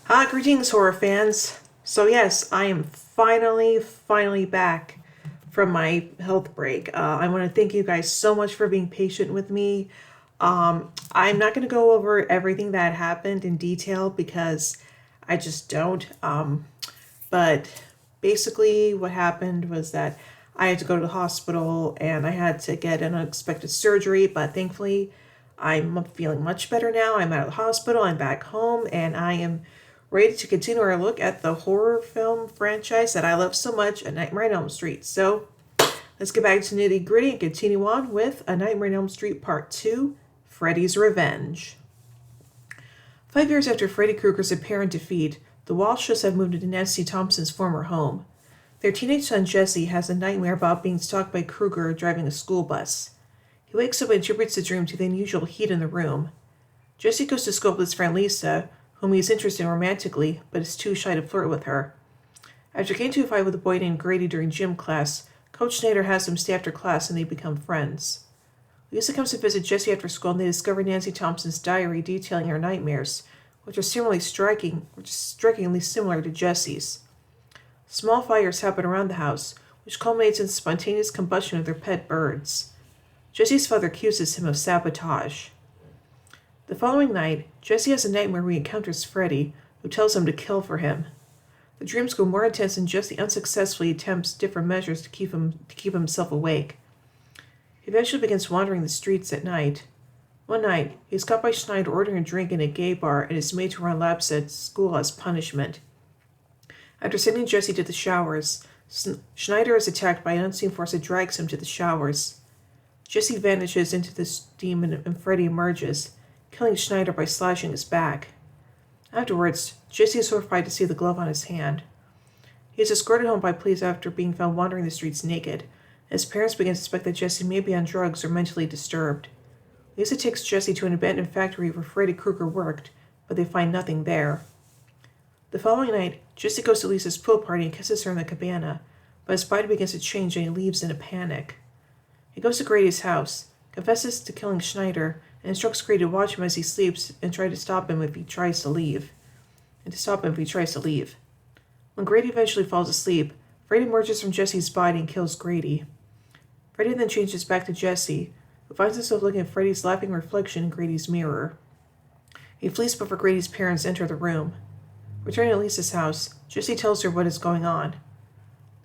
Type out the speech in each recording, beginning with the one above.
Greetings, horror fans. So yes, I am finally back from my health break. I want to thank you guys so much for being patient with me. I'm not going to go over everything that happened in detail because I just don't. But basically, what happened was that I had to go to the hospital and I had to get an unexpected surgery. But thankfully, I'm feeling much better now. I'm out of the hospital. I'm back home, and I am ready to continue our look at the horror film franchise that I love so much, A Nightmare on Elm Street. So let's get back to nitty gritty and continue on with A Nightmare on Elm Street Part 2, Freddy's Revenge. 5 years after Freddy Krueger's apparent defeat, the Walshes have moved into Nancy Thompson's former home. Their teenage son Jesse has a nightmare about being stalked by Krueger driving a school bus. He wakes up and attributes the dream to the unusual heat in the room. Jesse goes to school with his friend Lisa, whom he is interested in romantically, but is too shy to flirt with her. After getting into a fight with a boy named Grady during gym class, Coach Snyder has him stay after class and they become friends. Lisa comes to visit Jesse after school and they discover Nancy Thompson's diary detailing her nightmares, which are strikingly similar to Jesse's. Small fires happen around the house, which culminates in the spontaneous combustion of their pet birds. Jesse's father accuses him of sabotage. The following night, Jesse has a nightmare where he encounters Freddy, who tells him to kill for him. The dreams go more intense and Jesse unsuccessfully attempts different measures to keep himself awake. He eventually begins wandering the streets at night. One night, he is caught by Schneider ordering a drink in a gay bar and is made to run laps at school as punishment. After sending Jesse to the showers, Schneider is attacked by an unseen force that drags him to the showers. Jesse vanishes into the steam and Freddy emerges, killing Schneider by slashing his back. Afterwards, Jesse is horrified to see the glove on his hand. He is escorted home by police after being found wandering the streets naked. His parents begin to suspect that Jesse may be on drugs or mentally disturbed. Lisa takes Jesse to an abandoned factory where Freddy Krueger worked, but they find nothing there. The following night, Jesse goes to Lisa's pool party and kisses her in the cabana, but his body begins to change and he leaves in a panic. He goes to Grady's house, confesses to killing Schneider, and instructs Grady to watch him as he sleeps and try to stop him if he tries to leave. When Grady eventually falls asleep, Freddy emerges from Jesse's body and kills Grady. Freddy then changes back to Jesse, who finds himself looking at Freddy's laughing reflection in Grady's mirror. He flees before Grady's parents enter the room. Returning to Lisa's house, Jesse tells her what is going on.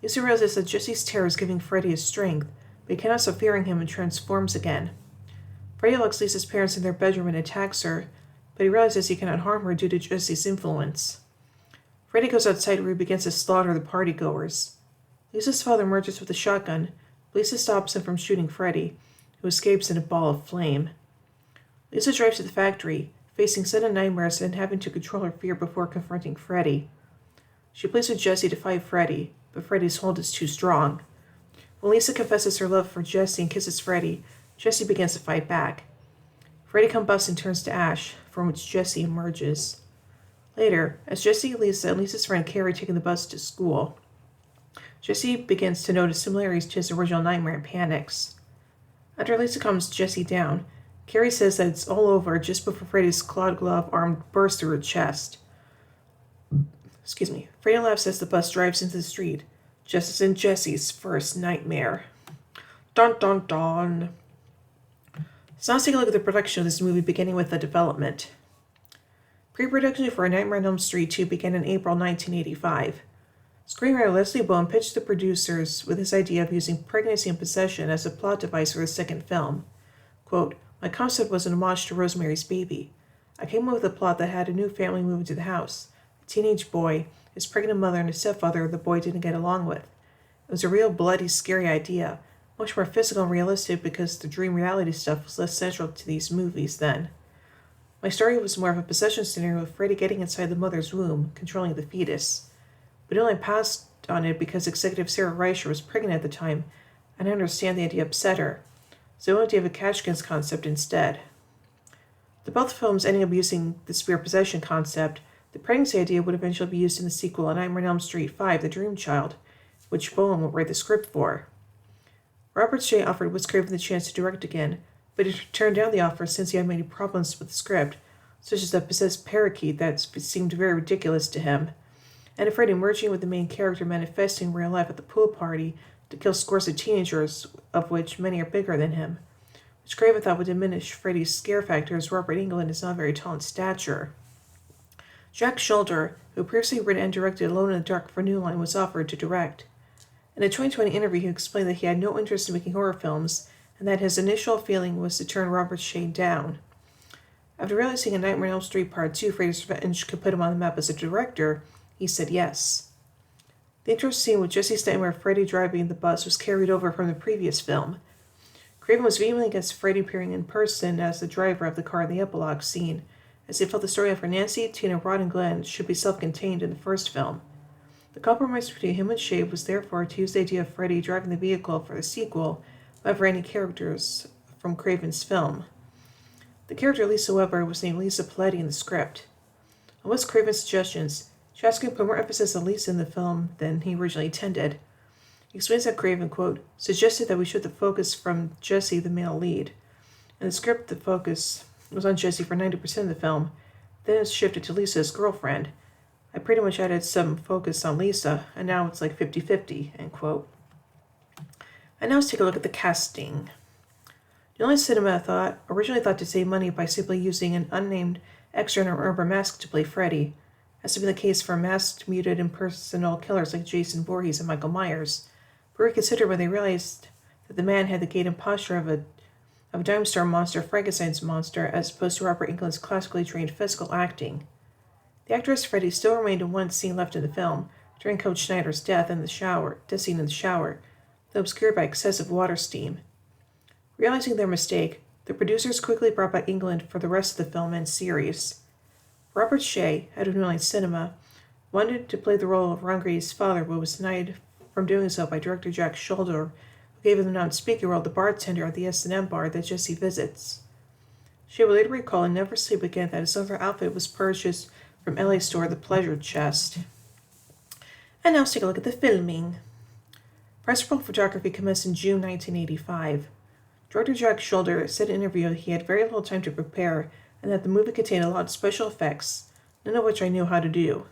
Lisa realizes that Jesse's terror is giving Freddy his strength, but he cannot stop fearing him and transforms again. Freddy locks Lisa's parents in their bedroom and attacks her, but he realizes he cannot harm her due to Jesse's influence. Freddy goes outside where he begins to slaughter the partygoers. Lisa's father emerges with a shotgun. Lisa stops him from shooting Freddy, who escapes in a ball of flame. Lisa drives to the factory, facing sudden nightmares and having to control her fear before confronting Freddy. She pleads with Jesse to fight Freddy, but Freddy's hold is too strong. When Lisa confesses her love for Jesse and kisses Freddy, Jesse begins to fight back. Freddy combusts and turns to ash, from which Jesse emerges. Later, as Jesse, Lisa, and Lisa's friend Carrie taking the bus to school, Jesse begins to notice similarities to his original nightmare and panics. After Lisa calms Jesse down, Carrie says that it's all over just before Freddy's clawed glove arm bursts through her chest. Freddy laughs as the bus drives into the street, just as in Jesse's first nightmare. Dun dun dun. So now let's take a look at the production of this movie, beginning with the development. Pre-production for A Nightmare on Elm Street 2 began in April 1985. Screenwriter Leslie Bone pitched the producers with his idea of using pregnancy and possession as a plot device for the second film. Quote, "My concept was an homage to Rosemary's Baby. I came up with a plot that had a new family move into the house. A teenage boy, his pregnant mother, and a stepfather the boy didn't get along with. It was a real bloody, scary idea, much more physical and realistic because the dream reality stuff was less central to these movies then. My story was more of a possession scenario with Freddy getting inside the mother's womb, controlling the fetus. But it only passed on it because executive Sarah Reicher was pregnant at the time, and I understand the idea upset her. So I wanted to have a Kashkin's concept instead." The both films ending up using the spear possession concept, the pregnancy idea would eventually be used in the sequel, A Nightmare on Elm Street 5, The Dream Child, which Bowen will write the script for. Robert Shea offered Wes Craven the chance to direct again, but he turned down the offer since he had many problems with the script, such as a possessed parakeet that seemed very ridiculous to him, and a Freddy merging with the main character manifesting in real life at the pool party to kill scores of teenagers, of which many are bigger than him, which Craven thought would diminish Freddy's scare factor as Robert Englund is not very tall in stature. Jack Sholder, who previously written and directed Alone in the Dark for New Line, was offered to direct. In a 2020 interview, he explained that he had no interest in making horror films and that his initial feeling was to turn Robert Shea down. After realizing A Nightmare on Elm Street Part 2, Freddy's Revenge could put him on the map as a director, he said yes. The intro scene with Jesse's nightmare of Freddy driving the bus was carried over from the previous film. Craven was vehemently against Freddy appearing in person as the driver of the car in the epilogue scene, as he felt the story for Nancy, Tina, Rod, and Glenn should be self-contained in the first film. The compromise between him and Shea was therefore to use the idea of Freddy driving the vehicle for the sequel over any characters from Craven's film. The character Lisa Weber was named Lisa Paletti in the script. On Wes Craven's suggestions, Chaskin put more emphasis on Lisa in the film than he originally intended. He explains that Craven, quote, suggested that we shift the focus from Jesse, the male lead. In the script, the focus was on Jesse for 90% of the film, then it's shifted to Lisa's girlfriend. I pretty much added some focus on Lisa, and now it's like 50-50, end quote. And now let's take a look at the casting. Only Cinema originally thought to save money by simply using an unnamed extra in a rubber mask to play Freddy, as has been the case for masked, muted, impersonal killers like Jason Voorhees and Michael Myers, but reconsidered when they realized that the man had the gait and posture of a Dime Star monster, Frankenstein's monster, as opposed to Robert Englund's classically trained physical acting. The actor as Freddy still remained in one scene left in the film, during Coach Schneider's death scene in the shower, though obscured by excessive water steam. Realizing their mistake, the producers quickly brought back Englund for the rest of the film and series. Robert Shea, head of New Line Cinema, wanted to play the role of Ron Grady's father, but was denied from doing so by director Jack Sholder, who gave him the non-speaking role of the bartender at the S&M bar that Jesse visits. Shea would later recall in Never Sleep Again that his other outfit was purchased from LA store The Pleasure Chest. And now let's take a look at the filming. Principal photography commenced in June 1985. Director Jack Sholder said in an interview he had very little time to prepare and that the movie contained a lot of special effects, none of which I knew how to do.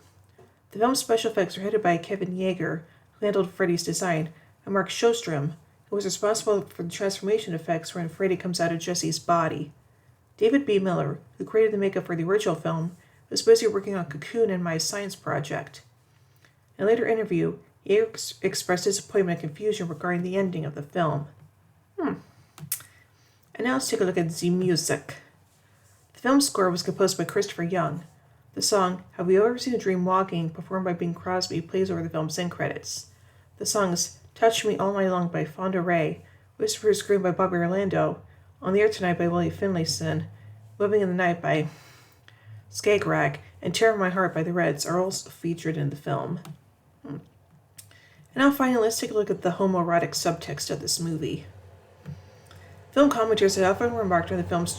The film's special effects were headed by Kevin Yeager, who handled Freddy's design, and Mark Shostrom, who was responsible for the transformation effects when Freddy comes out of Jesse's body. David B. Miller, who created the makeup for the original film, was busy working on Cocoon and My Science Project. In a later interview, he expressed disappointment and confusion regarding the ending of the film. And now let's take a look at the music. The film's score was composed by Christopher Young. The song Have We Ever Seen a Dream Walking, performed by Bing Crosby, plays over the film's end credits. The songs Touch Me All Night Long by Fonda Rae, Whisper Scream by Bobby Orlando, On the Air Tonight by Willie Finlayson, Living in the Night by Skagerrak, and Tear of My Heart by the Reds are also featured in the film. And now finally, let's take a look at the homoerotic subtext of this movie. Film commentators have often remarked on the film's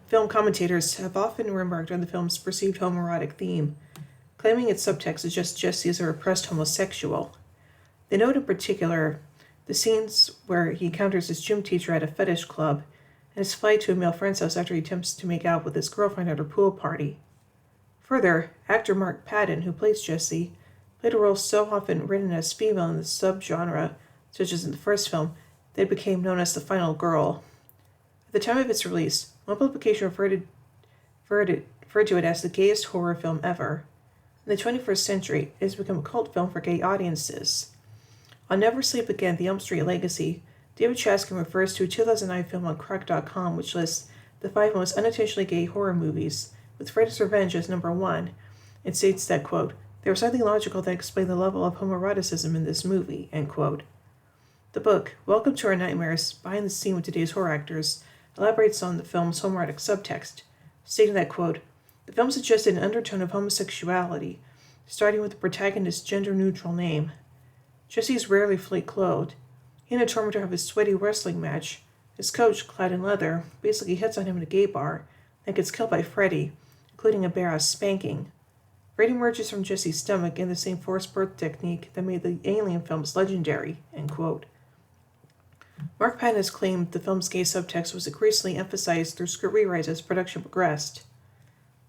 Film commentators have often remarked on the film's perceived homoerotic theme, claiming its subtext suggests Jesse is a repressed homosexual. They note in particular the scenes where he encounters his gym teacher at a fetish club and his flight to a male friend's house after he attempts to make out with his girlfriend at her pool party. Further, actor Mark Patton, who plays Jesse, played a role so often written as female in the subgenre, such as in the first film, that it became known as the final girl. At the time of its release, one publication referred to it as the gayest horror film ever. In the 21st century, it has become a cult film for gay audiences. On Never Sleep Again, The Elm Street Legacy, David Chaskin refers to a 2009 film on Crack.com which lists the 5 most unintentionally gay horror movies, with Freddy's Revenge as number 1, and states that, quote, there was something logical that explained the level of homoeroticism in this movie, end quote. The book, Welcome to Our Nightmares, Behind the Scene with Today's Horror Actors, elaborates on the film's homoerotic subtext, stating that, quote, the film suggested an undertone of homosexuality, starting with the protagonist's gender-neutral name. Jesse is rarely fully clothed. He and a tormentor have a sweaty wrestling match. His coach, clad in leather, basically hits on him in a gay bar, then gets killed by Freddy, including a bare-ass spanking. Freddy emerges from Jesse's stomach in the same forced birth technique that made the Alien films legendary, end quote. Mark Patton has claimed the film's gay subtext was increasingly emphasized through script rewrites as production progressed.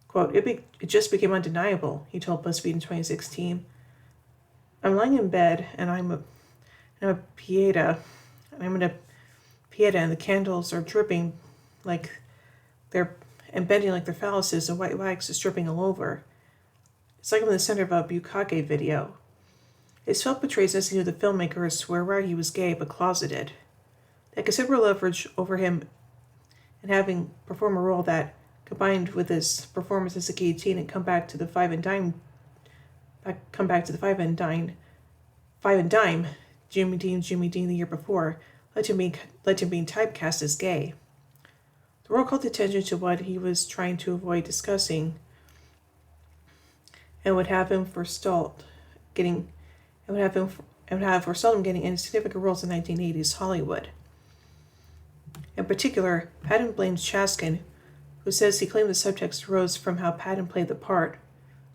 Quote, it just became undeniable, he told BuzzFeed in 2016. I'm lying in bed and I'm a pieta, and I'm in a pieta and the candles are dripping like they're and bending like their phalluses and white wax is dripping all over. It's like I'm in the center of a bukkake video. His film portrays as he knew the filmmakers were aware he was gay but closeted. They had considerable leverage over him and having perform a role that, combined with his performance as a gay teen and come back to the five and dime, Jimmy Dean the year before, led to being typecast as gay. The world called attention to what he was trying to avoid discussing and would have forestalled him getting any significant roles in 1980s Hollywood. In particular, Patton blames Chaskin, who says he claimed the subtext arose from how Patton played the part.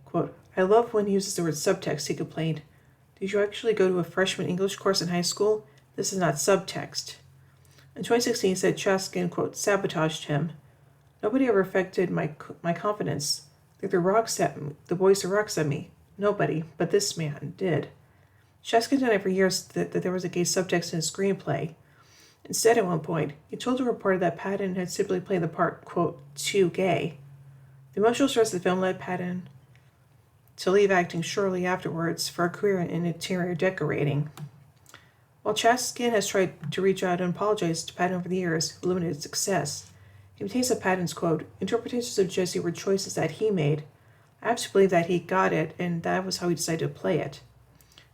Quote, I love when he uses the word subtext, he complained. Did you actually go to a freshman English course in high school? This is not subtext. In 2016, he said Chaskin, quote, sabotaged him. Nobody ever affected my confidence. They threw rocks at me. The boys threw rocks at me. Nobody, but this man, did. Chaskin denied for years that there was a gay subtext in his screenplay. Instead, at one point, he told a reporter that Patton had simply played the part, quote, too gay. The emotional stress of the film led Patton to leave acting shortly afterwards for a career in interior decorating. While Chaskin has tried to reach out and apologize to Patton over the years, with limited success, he maintains that Patton's, quote, interpretations of Jesse were choices that he made. I have to believe that he got it, and that was how he decided to play it.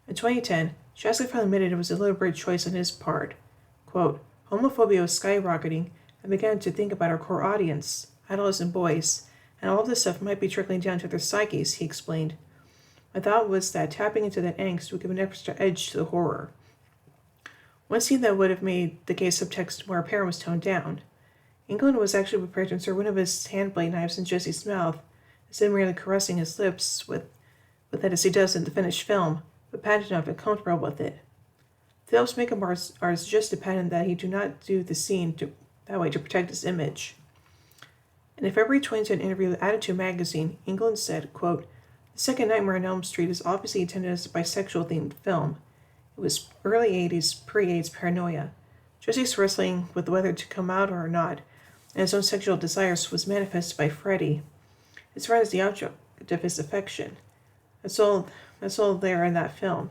In 2010, Chaskin finally admitted it was a deliberate choice on his part. Quote, homophobia was skyrocketing. I began to think about our core audience, adolescent boys, and all of this stuff might be trickling down to their psyches, he explained. My thought was that tapping into that angst would give an extra edge to the horror. One scene that would have made the gay subtext more apparent was toned down. England was actually prepared to insert one of his hand blade knives in Jesse's mouth, instead of merely caressing his lips with it as he does in the finished film, but Patton did not feel comfortable with it. The film's makeup artist suggested Patton that he do not do the scene that way to protect his image. In a February 2010 interview with Attitude magazine, England said, quote, the second Nightmare on Elm Street is obviously intended as a bisexual-themed film. It was early 80s, pre-AIDS paranoia. Jesse's wrestling with whether to come out or not, and his own sexual desires was manifested by Freddy. His friend is the object of his affection. That's all there in that film.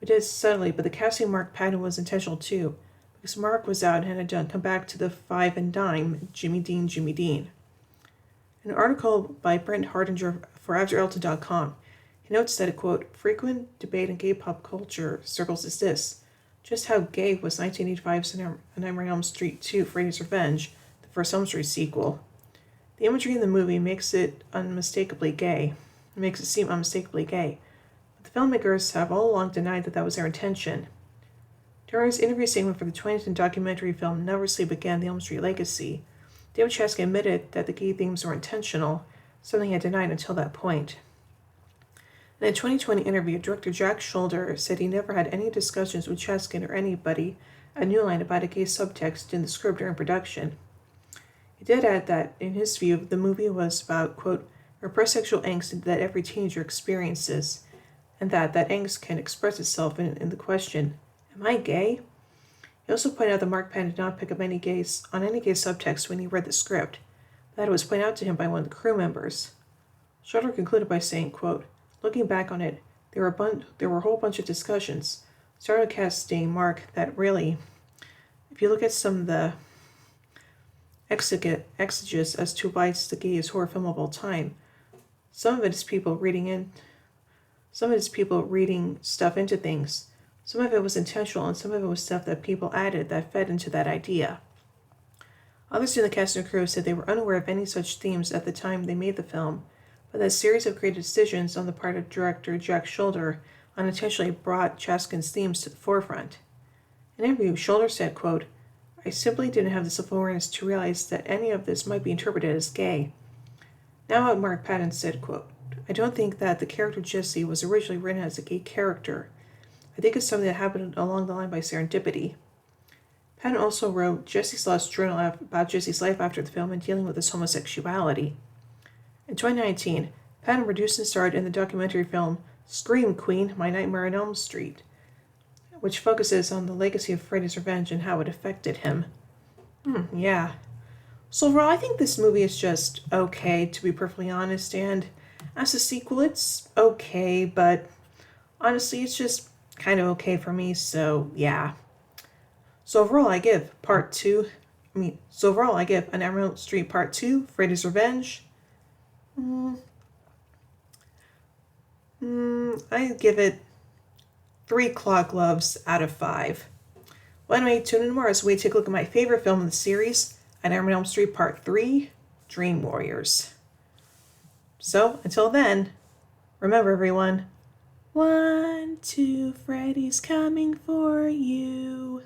We did it subtly, but the casting Mark Patton was intentional too, because Mark was out and had done come back to the five and dime Jimmy Dean. In an article by Brent Hardinger for AfterElton.com, he notes that a, quote, frequent debate in gay pop culture circles is this. Just how gay was 1985's Nightmare on Elm Street 2, Freddy's Revenge, the first Elm Street sequel? The imagery in the movie makes it seem unmistakably gay. But the filmmakers have all along denied that was their intention. During his interview segment for the 2010 documentary film Never Sleep Again, The Elm Street Legacy, David Chaskin admitted that the gay themes were intentional, something he had denied until that point. In a 2020 interview, director Jack Scholder said he never had any discussions with Chaskin or anybody at New Line about a gay subtext in the script during production. He did add that, in his view, the movie was about, quote, repressed sexual angst that every teenager experiences, and that angst can express itself in the question, am I gay? He also pointed out that Mark Patton did not pick up on any gay subtext when he read the script, but that it was pointed out to him by one of the crew members. Scholder concluded by saying, quote, looking back on it, there were a whole bunch of discussions, started casting Mark that really, if you look at some of the exegesis as to why it's the gayest horror film of all time, some of it is people reading stuff into things. Some of it was intentional, and some of it was stuff that people added that fed into that idea. Others in the cast and crew said they were unaware of any such themes at the time they made the film, but that a series of creative decisions on the part of director Jack Scholder unintentionally brought Chaskin's themes to the forefront. In an interview, Scholder said, quote, I simply didn't have the self-awareness to realize that any of this might be interpreted as gay. Now Mark Patton said, quote, I don't think that the character Jesse was originally written as a gay character. I think it's something that happened along the line by serendipity. Penn also wrote Jesse's Lost Journal about Jesse's life after the film and dealing with his homosexuality. In 2019, Penn produced and starred in the documentary film Scream Queen, My Nightmare on Elm Street, which focuses on the legacy of Freddy's revenge and how it affected him. Yeah. So overall, I think this movie is just okay, to be perfectly honest, and as a sequel, it's okay, but honestly, it's just kind of okay for me, so yeah. So overall, I give An Emerald Street Part 2, Freddy's Revenge. I give it 3 claw gloves out of 5. Well, anyway, tune in tomorrow as we take a look at my favorite film in the series, An Elm Street Part 3, Dream Warriors. So, until then, remember everyone, 1, 2, Freddy's coming for you.